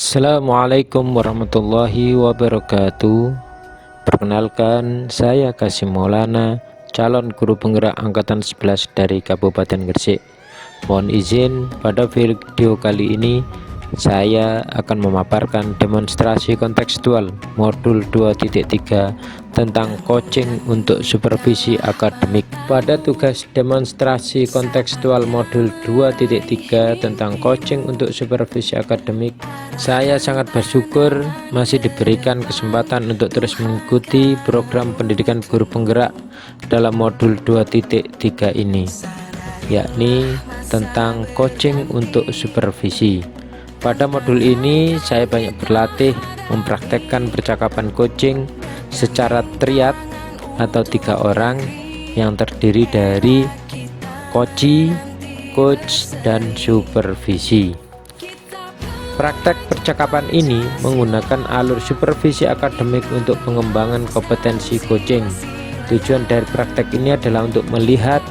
Assalamualaikum warahmatullahi wabarakatuh. Perkenalkan, saya Kasim Maulana, calon guru penggerak angkatan 11 dari Kabupaten Gresik. Mohon izin, pada video kali ini saya akan memaparkan demonstrasi kontekstual modul 2.3 tentang coaching untuk supervisi akademik. Pada tugas demonstrasi kontekstual modul 2.3 tentang coaching untuk supervisi akademik, saya sangat bersyukur masih diberikan kesempatan untuk terus mengikuti program pendidikan guru penggerak dalam modul 2.3 ini, yakni tentang coaching untuk supervisi. Pada modul ini saya banyak berlatih mempraktekkan percakapan coaching secara triad atau 3 orang yang terdiri dari coachee, coach, dan supervisi. Praktek percakapan ini menggunakan alur supervisi akademik untuk pengembangan kompetensi coaching. Tujuan dari praktek ini adalah untuk melihat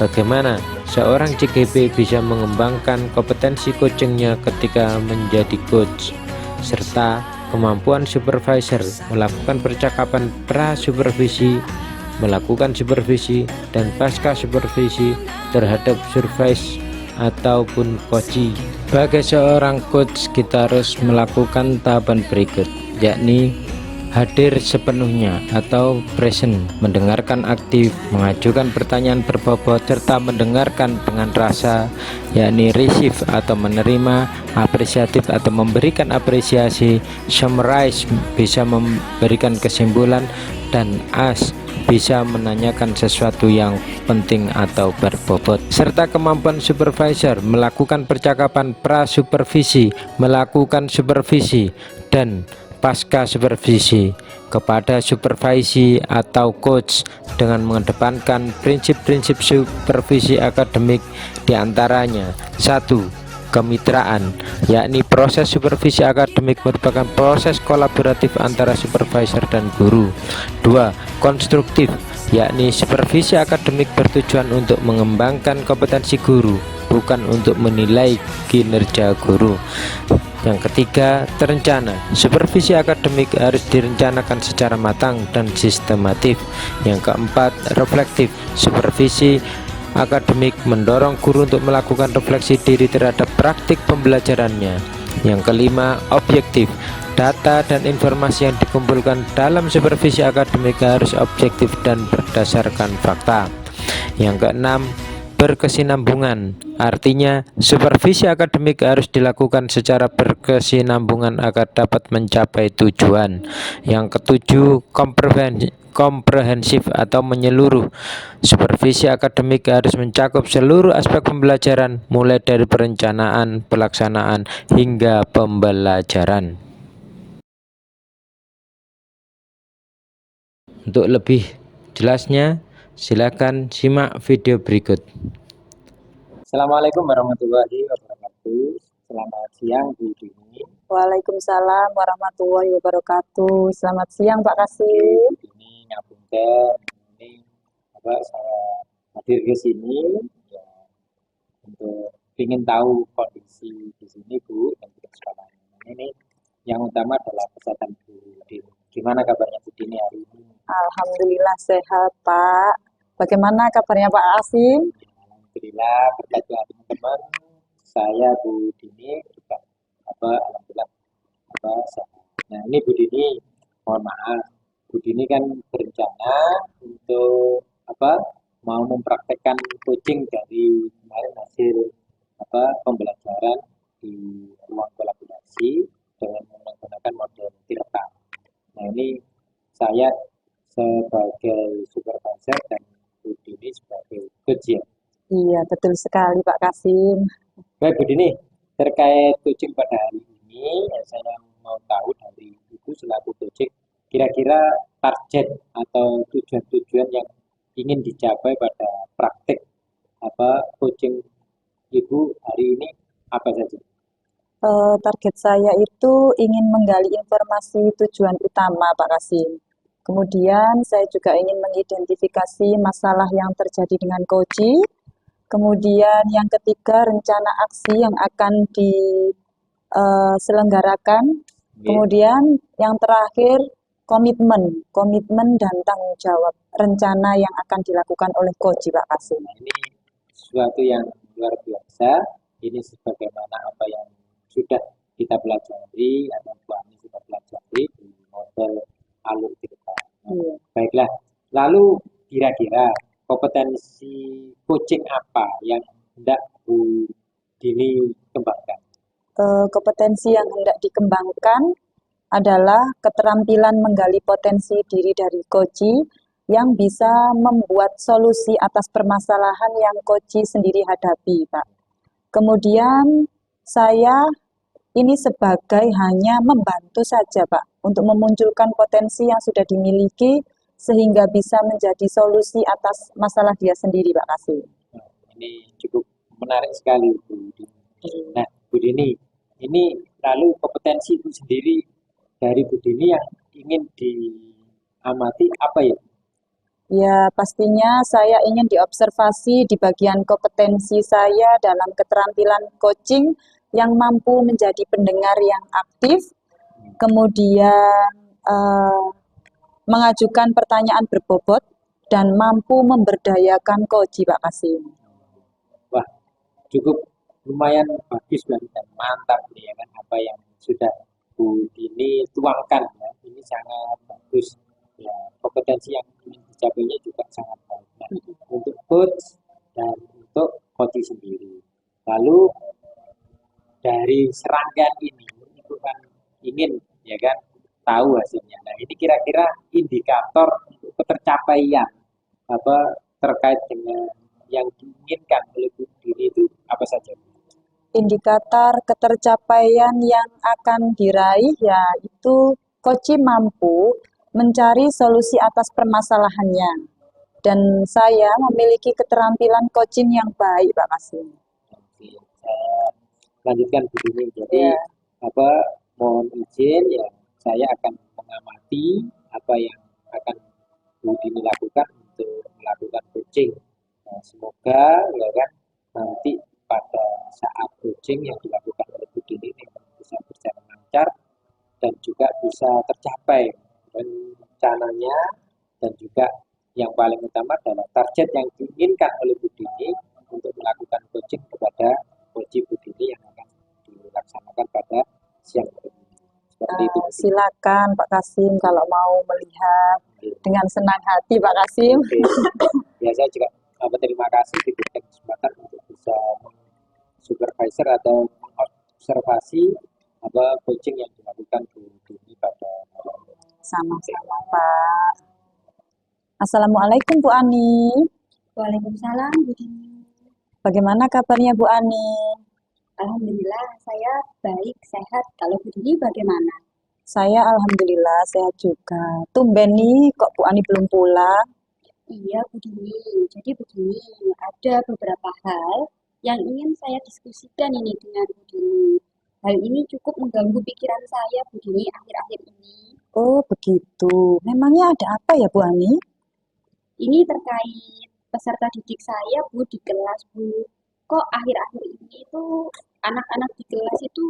bagaimana seorang CGP bisa mengembangkan kompetensi coachingnya ketika menjadi coach, serta kemampuan supervisor melakukan percakapan pra-supervisi, melakukan supervisi, dan pasca supervisi terhadap supervise ataupun coachee. Sebagai seorang coach, kita harus melakukan tahapan berikut, yakni hadir sepenuhnya atau present, mendengarkan aktif, mengajukan pertanyaan berbobot, serta mendengarkan dengan rasa, yakni receive atau menerima, apresiatif atau memberikan apresiasi, summarize bisa memberikan kesimpulan, dan ask bisa menanyakan sesuatu yang penting atau berbobot. Serta kemampuan supervisor melakukan percakapan pra-supervisi, melakukan supervisi, dan pasca supervisi kepada supervisi atau coach dengan mengedepankan prinsip-prinsip supervisi akademik, diantaranya 1. Kemitraan, yakni proses supervisi akademik merupakan proses kolaboratif antara supervisor dan guru. 2. Konstruktif, yakni supervisi akademik bertujuan untuk mengembangkan kompetensi guru, bukan untuk menilai kinerja guru. Yang ketiga, terencana. Supervisi akademik harus direncanakan secara matang dan sistematif. Yang keempat, reflektif. Supervisi akademik mendorong guru untuk melakukan refleksi diri terhadap praktik pembelajarannya. Yang kelima, objektif. Data dan informasi yang dikumpulkan dalam supervisi akademik harus objektif dan berdasarkan fakta. Yang keenam, berkesinambungan, artinya supervisi akademik harus dilakukan secara berkesinambungan agar dapat mencapai tujuan. Yang ketujuh, komprehensif atau menyeluruh. Supervisi akademik harus mencakup seluruh aspek pembelajaran, mulai dari perencanaan, pelaksanaan, hingga pembelajaran. Untuk lebih jelasnya, silakan simak video berikut. Assalamualaikum warahmatullahi wabarakatuh. Selamat siang Bu Dini. Waalaikumsalam warahmatullahi wabarakatuh. Selamat siang Pak Kasim. Ini ngapunten, ini saya hadir ke sini ya, untuk ingin tahu kondisi di sini Bu dan kita sekolah. Ini yang utama adalah kesehatan Bu Dini. Gimana kabarnya Bu Dini hari ini? Alhamdulillah sehat Pak. Bagaimana kabarnya Pak Kasim? Alhamdulillah berkat doa teman-teman, saya Bu Dini juga alhamdulillah sehat. Nah ini Bu Dini, mohon maaf, Bu Dini kan berencana untuk mau mempraktekkan coaching dari kemarin hasil pembelajaran di ruang kolaborasi dengan menggunakan model direkam. Nah ini saya sebagai supervisor dan Bu Dini sebagai coach ya. Iya betul sekali Pak Kasim. Baik Bu Dini, terkait coaching pada hari ini saya mau tahu dari Ibu selaku coaching, kira-kira target atau tujuan-tujuan yang ingin dicapai pada praktek coaching Ibu hari ini apa saja? Target saya itu ingin menggali informasi tujuan utama Pak Kasim. Kemudian saya juga ingin mengidentifikasi masalah yang terjadi dengan coaching. Kemudian yang ketiga, rencana aksi yang akan selenggarakan. Nggih. Kemudian yang terakhir komitmen dan tanggung jawab rencana yang akan dilakukan oleh Koji Pak Kasim. Nah, ini sesuatu yang luar biasa. Ini sebagaimana apa yang sudah kita pelajari atau Bu Ani sudah pelajari di model alur cerita. Iya. Baiklah, lalu kira-kira kompetensi coaching apa yang hendak Bu Dini kembangkan? Kompetensi yang hendak dikembangkan adalah keterampilan menggali potensi diri dari Koji yang bisa membuat solusi atas permasalahan yang Koji sendiri hadapi, Pak. Kemudian saya ini sebagai hanya membantu saja, Pak, untuk memunculkan potensi yang sudah dimiliki sehingga bisa menjadi solusi atas masalah dia sendiri, Pak Kasim. Nah, ini cukup menarik sekali, Bu Dini. Nah, Bu Dini, ini lalu kompetensi itu sendiri dari Bu Dini yang ingin diamati apa ya? Ya, pastinya saya ingin diobservasi di bagian kompetensi saya dalam keterampilan coaching yang mampu menjadi pendengar yang aktif, kemudian mengajukan pertanyaan berbobot, dan mampu memberdayakan Koji, Pak Kasim. Wah, cukup lumayan bagus dan mantap nih ya kan apa yang sudah Bu Dini tuangkan ya. Ini sangat bagus ya, kompetensi yang ingin dicapainya juga sangat baik. Nah, untuk coach dan untuk coach sendiri. Lalu dari serangkaian ini itu kan ingin ya kan tahu hasilnya. Nah, ini kira-kira indikator untuk ketercapaian apa terkait dengan yang diinginkan oleh Bu Dini itu apa saja? Indikator ketercapaian yang akan diraih yaitu Koji mampu mencari solusi atas permasalahannya. Dan saya memiliki keterampilan coaching yang baik, Pak Kasim. Oke, saya lanjutkan Bu Dini. Jadi Ya, apa mohon izin ya saya akan mengamati apa yang akan Bu Dini lakukan untuk melakukan coaching. Nah, semoga ya kan nanti pada saat coaching yang dilakukan oleh Bu Dini ini bisa berjalan lancar dan juga bisa tercapai rencananya dan juga yang paling utama adalah target yang diinginkan oleh Bu Dini untuk melakukan coaching kepada Koji Bu Dini yang akan dilaksanakan pada siang hari ini. Seperti itu. Bu Dini. silakan Pak Kasim kalau mau melihat Oke. dengan senang hati, Pak Kasim. Oke. Ya saya juga terima kasih diberikan kesempatan untuk bisa supervisor atau observasi apa coaching yang dilakukan Bu Dini pada malam ini. Sama-sama, Pak. Assalamualaikum Bu Ani. Waalaikumsalam, Bu Dini. Bagaimana kabarnya Bu Ani? Alhamdulillah, saya baik, sehat. Kalau Bu Dini bagaimana? Saya alhamdulillah sehat juga. Tumben nih kok Bu Ani belum pulang. Iya, Bu Dini. Jadi Bu Dini, ada beberapa hal yang ingin saya diskusikan ini dengan Bu Dini. Hal ini cukup mengganggu pikiran saya, Bu Dini, akhir-akhir ini. Oh begitu. Memangnya ada apa ya Bu Ani? Ini terkait peserta didik saya, Bu, di kelas, Bu. Kok akhir-akhir ini tuh anak-anak di kelas itu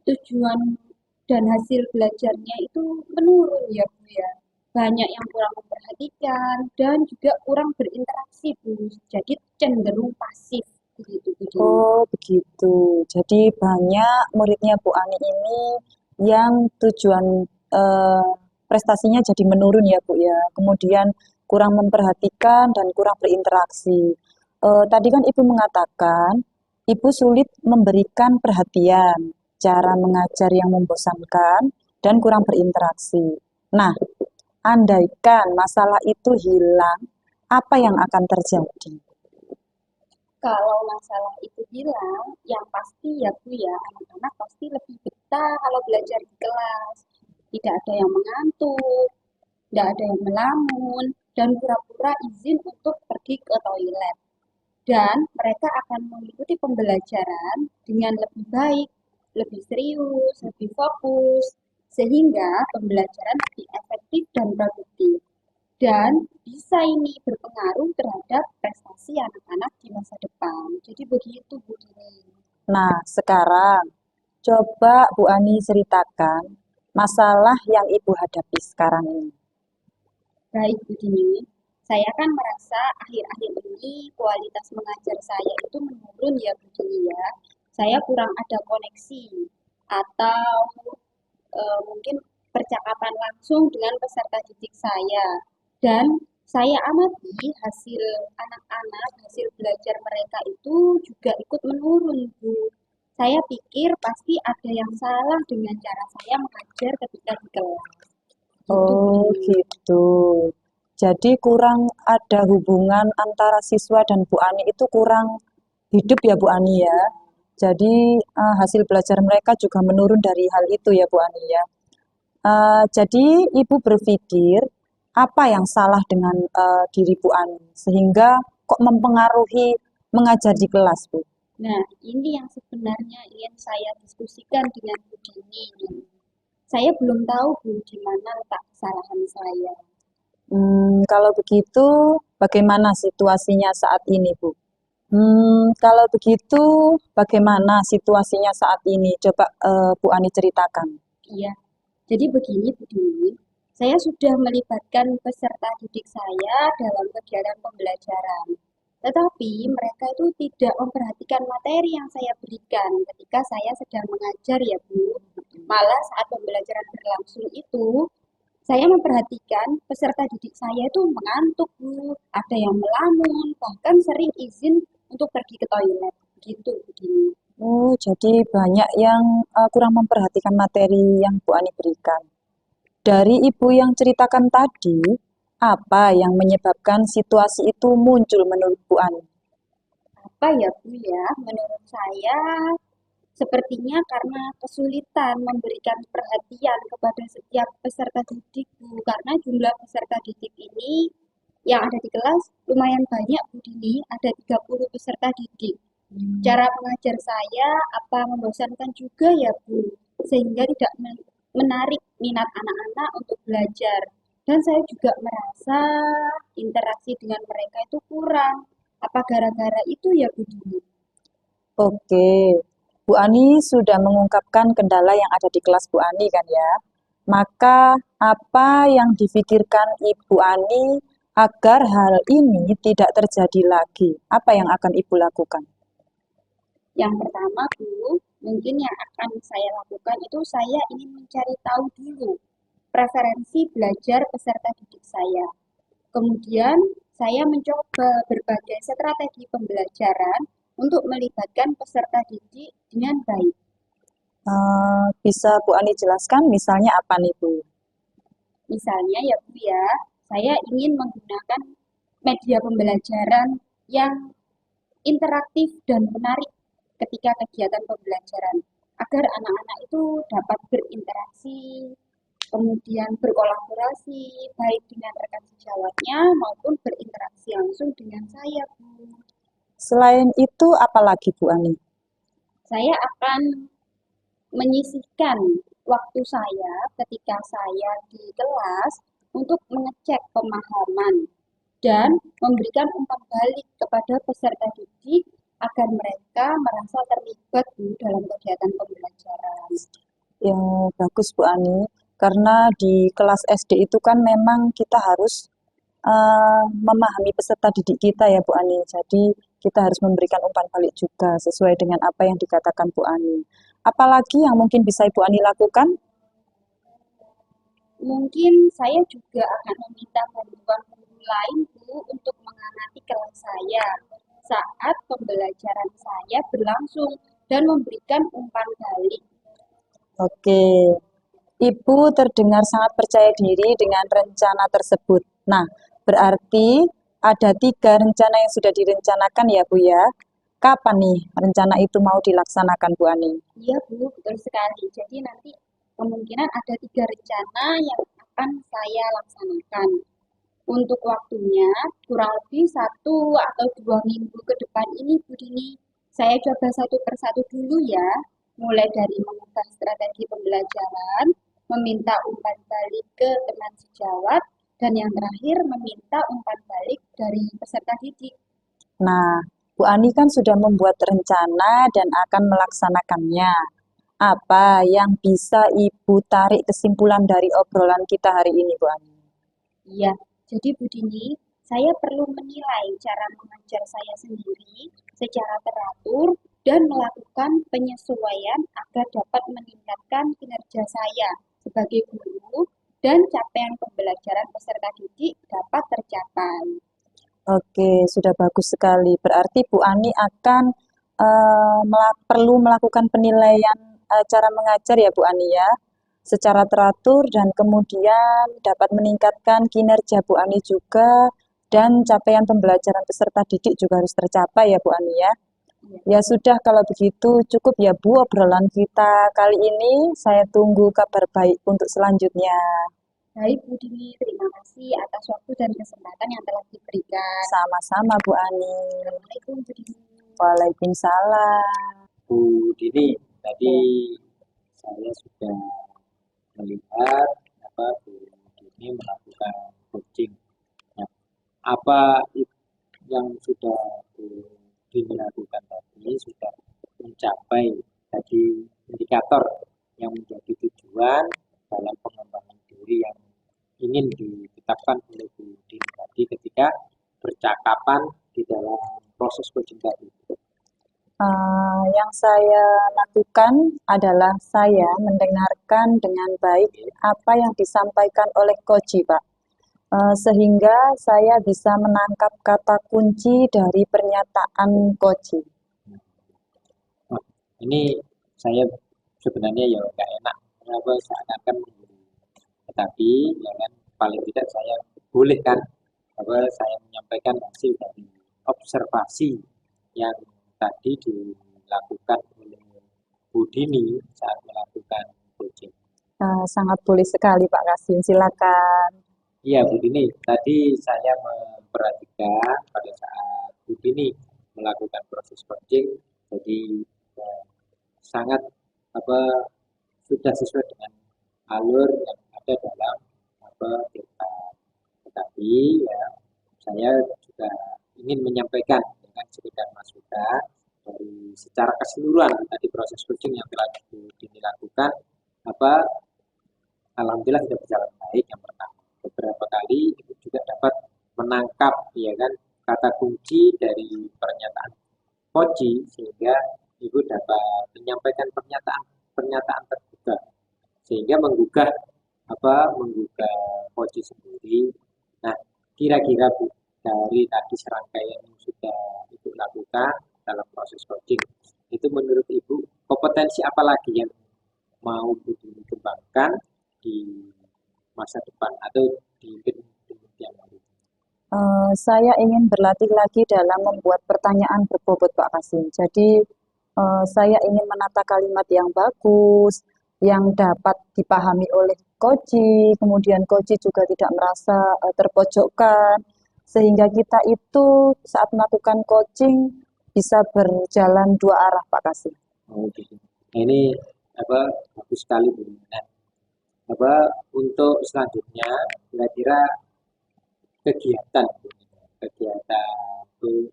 tujuan dan hasil belajarnya itu menurun ya, Bu ya. Banyak yang kurang memperhatikan dan juga kurang berinteraksi, Bu. Jadi cenderung pasif begitu, Bu Dini. Oh begitu. Jadi banyak muridnya Bu Ani ini yang tujuan prestasinya jadi menurun ya Bu ya. Kemudian kurang memperhatikan dan kurang berinteraksi. Tadi kan Ibu mengatakan Ibu sulit memberikan perhatian, cara mengajar yang membosankan, dan kurang berinteraksi. Nah, andaikan masalah itu hilang, apa yang akan terjadi? Kalau masalah itu hilang, yang pasti ya Bu ya, anak-anak pasti lebih betah kalau belajar di kelas. Tidak ada yang mengantuk, tidak ada yang melamun, dan pura-pura izin untuk pergi ke toilet. Dan mereka akan mengikuti pembelajaran dengan lebih baik, lebih serius, lebih fokus, sehingga pembelajaran lebih efektif dan produktif. Dan bisa ini berpengaruh terhadap prestasi anak-anak di masa depan. Jadi begitu Bu Dini. Nah, sekarang Coba Bu Ani ceritakan masalah yang Ibu hadapi sekarang ini. Baik, Bu Dini. Saya kan merasa akhir-akhir ini kualitas mengajar saya itu menurun ya, Bu Dini ya. Saya kurang ada koneksi atau mungkin percakapan langsung dengan peserta didik saya. Dan saya amati hasil anak-anak, hasil belajar mereka itu juga ikut menurun, Bu. Saya pikir pasti ada yang salah dengan cara saya mengajar ketika di kelas. Gitu, Bu Oh, Dini. gitu. Jadi kurang ada hubungan antara siswa dan Bu Ani itu kurang hidup ya Bu Ani ya. Jadi hasil belajar mereka juga menurun dari hal itu ya Bu Ani ya. Jadi Ibu berpikir apa yang salah dengan diri Bu Ani sehingga kok mempengaruhi mengajar di kelas Bu? Nah, ini yang sebenarnya ingin saya diskusikan dengan Bu Dini. Saya belum tahu, Bu, di mana letak kesalahan saya. Kalau begitu bagaimana situasinya saat ini Bu? Kalau begitu bagaimana situasinya saat ini? Coba Bu Ani ceritakan. Iya, jadi begini, Bu Dini. Saya sudah melibatkan peserta didik saya dalam kegiatan pembelajaran. Tetapi mereka itu tidak memperhatikan materi yang saya berikan ketika saya sedang mengajar ya, Bu. Malah saat pembelajaran berlangsung itu, saya memperhatikan peserta didik saya itu mengantuk, Bu. Ada yang melamun, bahkan sering izin untuk pergi ke toilet. Gitu, begini. Oh, jadi banyak yang kurang memperhatikan materi yang Bu Ani berikan. Dari Ibu yang ceritakan tadi, apa yang menyebabkan situasi itu muncul menurut Bu Ani? Apa ya, Bu ya? Menurut saya, sepertinya karena kesulitan memberikan perhatian kepada setiap peserta didik, Bu. Karena jumlah peserta didik ini yang ada di kelas lumayan banyak, Bu Dini. Ada 30 peserta didik. Cara mengajar saya apa membosankan juga ya, Bu. Sehingga tidak menarik minat anak-anak untuk belajar. Dan saya juga merasa interaksi dengan mereka itu kurang. Apa gara-gara itu ya, Bu Dini? Oke, Bu Ani sudah mengungkapkan kendala yang ada di kelas Bu Ani kan ya. Maka apa yang difikirkan Ibu Ani agar hal ini tidak terjadi lagi? Apa yang akan Ibu lakukan? Yang pertama, Bu, mungkin yang akan saya lakukan itu saya ingin mencari tahu dulu preferensi belajar peserta didik saya. Kemudian, saya mencoba berbagai strategi pembelajaran untuk melibatkan peserta didik dengan baik. Bisa Bu Ani jelaskan misalnya apa nih Bu? Misalnya ya, Bu ya, saya ingin menggunakan media pembelajaran yang interaktif dan menarik ketika kegiatan pembelajaran agar anak-anak itu dapat berinteraksi, kemudian berkolaborasi baik dengan rekan sejawatnya maupun berinteraksi langsung dengan saya, Bu. Selain itu apa lagi Bu Ani? Saya akan menyisihkan waktu saya ketika saya di kelas untuk mengecek pemahaman dan memberikan umpan balik kepada peserta didik agar mereka merasa terlibat dalam kegiatan pembelajaran. Yang bagus Bu Ani, karena di kelas SD itu kan memang kita harus memahami peserta didik kita ya Bu Ani. Jadi kita harus memberikan umpan balik juga sesuai dengan apa yang dikatakan Bu Ani. Apalagi yang mungkin bisa Ibu Ani lakukan? Mungkin saya juga akan meminta bantuan guru lain, Bu, untuk mengamati kelas saya saat pembelajaran saya berlangsung dan memberikan umpan balik. Oke, Ibu terdengar sangat percaya diri dengan rencana tersebut. Nah, berarti ada 3 rencana yang sudah direncanakan ya Bu ya. Kapan nih rencana itu mau dilaksanakan Bu Ani? Iya, Bu, betul sekali. Jadi nanti kemungkinan ada 3 rencana yang akan saya laksanakan. Untuk waktunya, kurang lebih 1 atau 2 minggu ke depan ini, Bu Dini, saya coba satu persatu dulu ya, mulai dari mengubah strategi pembelajaran, meminta umpan balik ke teman sejawat, dan yang terakhir meminta umpan balik dari peserta didik. Nah, Bu Ani kan sudah membuat rencana dan akan melaksanakannya. Apa yang bisa Ibu tarik kesimpulan dari obrolan kita hari ini, Bu Ani? Iya, jadi Bu Dini, saya perlu menilai cara mengajar saya sendiri secara teratur dan melakukan penyesuaian agar dapat meningkatkan kinerja saya sebagai guru dan capaian pembelajaran peserta didik dapat tercapai. Oke, sudah bagus sekali. Berarti Bu Ani akan perlu melakukan penilaian cara mengajar ya Bu Ani ya, secara teratur dan kemudian dapat meningkatkan kinerja Bu Ani juga dan capaian pembelajaran peserta didik juga harus tercapai ya Bu Ani ya. Iya. Ya sudah kalau begitu cukup ya Bu obrolan kita kali ini. Saya tunggu kabar baik untuk selanjutnya. Baik Bu Dini, terima kasih atas waktu dan kesempatan yang telah diberikan. Sama-sama Bu Ani. Assalamualaikum Bu Dini. Waalaikumsalam. Bu Dini, tadi saya sudah melihat Bu Dini melakukan coaching. Nah, apa yang sudah Bu Dini lakukan tadi sudah mencapai tadi indikator yang menjadi tujuan dalam pengembangan diri yang ingin ditetapkan oleh Bu Dini tadi ketika percakapan di dalam proses coaching tadi. Yang saya lakukan adalah saya mendengarkan dengan baik apa yang disampaikan oleh Koji, Pak. Sehingga saya bisa menangkap kata kunci dari pernyataan Koji. Nah, ini saya sebenarnya ya nggak enak kenapa seakan-akan menggurui. Tetapi ya kan paling tidak saya boleh kan saya menyampaikan hasil dari observasi yang tadi dilakukan oleh Bu Dini saat melakukan coaching. Sangat boleh sekali Pak Kasim, silakan. Iya Bu Dini, tadi saya memperhatikan pada saat Bu Dini melakukan proses coaching, jadi sangat sudah sesuai dengan alur yang ada dalam kita. Tetapi ya saya juga ingin menyampaikan dengan sekedar masukan dari secara keseluruhan tadi proses coaching yang telah dilakukan alhamdulillah sudah berjalan baik yang pertama. Beberapa kali ibu juga dapat menangkap ya kan kata kunci dari pernyataan Koji sehingga ibu dapat menyampaikan pernyataan terbuka sehingga menggugah menggugah Koji sendiri. Nah, kira-kira Bu dari tadi serangkaian yang sudah ibu lakukan dalam proses coaching itu menurut ibu kompetensi apa lagi yang mau Bu dikembangkan di masa depan atau di kemudian hari? Saya ingin berlatih lagi dalam membuat pertanyaan berbobot Pak Kasim. Jadi saya ingin menata kalimat yang bagus, yang dapat dipahami oleh Koji, kemudian Koji juga tidak merasa terpojokkan, sehingga kita itu saat melakukan coaching bisa berjalan dua arah Pak Kasim. Oh, gitu. Nah, ini bagus sekali Bu. Nah, untuk selanjutnya kira-kira kegiatan itu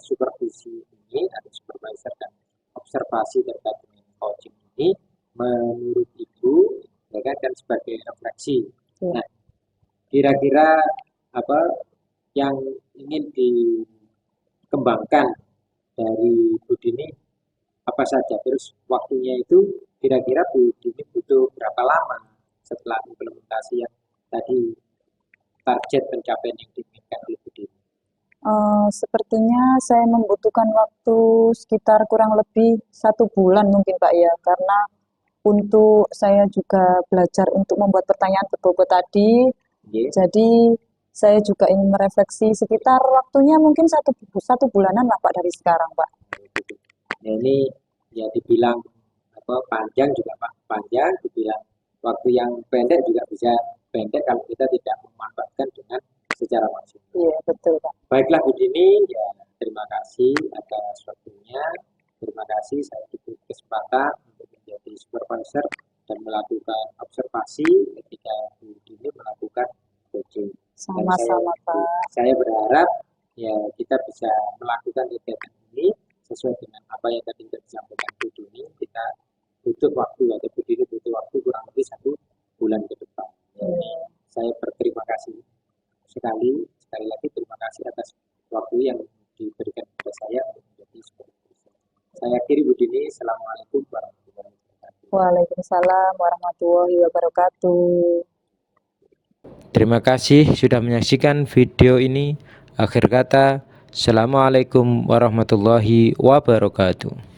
supervisi ini atau supervisor dan observasi terkait dengan coaching ini menurut ibu ya kan sebagai refleksi. Ya. Nah, kira-kira apa yang ingin dikembangkan dari Bu Dini apa saja, terus waktunya itu kira-kira Bu Dini butuh berapa lama setelah implementasi yang tadi target pencapaian yang diinginkan oleh Bu Dini? Sepertinya saya membutuhkan waktu sekitar kurang lebih 1 bulan mungkin Pak ya, karena untuk saya juga belajar untuk membuat pertanyaan berbobot tadi. Yeah. Jadi saya juga ingin merefleksi sekitar waktunya mungkin satu bulanan lah Pak dari sekarang Pak. Ya, ini ya dibilang panjang juga Pak, panjang, dibilang waktu yang pendek juga bisa pendek kalau kita tidak memanfaatkan dengan secara maksimal. Iya betul Pak. Baiklah Bu Dini, ya terima kasih atas waktunya, terima kasih saya diberi kesempatan untuk menjadi supervisor dan melakukan observasi ketika Bu Dini melakukan coaching. Sama-sama Pak. Saya berharap ya kita bisa melakukan kegiatan ini sesuai dengan apa yang tadi disampaikan Bu Dini. Kita butuh waktu atau Bu Dini butuh waktu kurang lebih 1 bulan ke depan. Saya berterima kasih sekali lagi terima kasih atas waktu yang diberikan kepada saya untuk menjadi supervisor. Saya akhiri Bu Dini. Assalamualaikum warahmatullahi wabarakatuh. Waalaikumsalam warahmatullahi wabarakatuh. Terima kasih sudah menyaksikan video ini. Akhir kata, Assalamualaikum warahmatullahi wabarakatuh.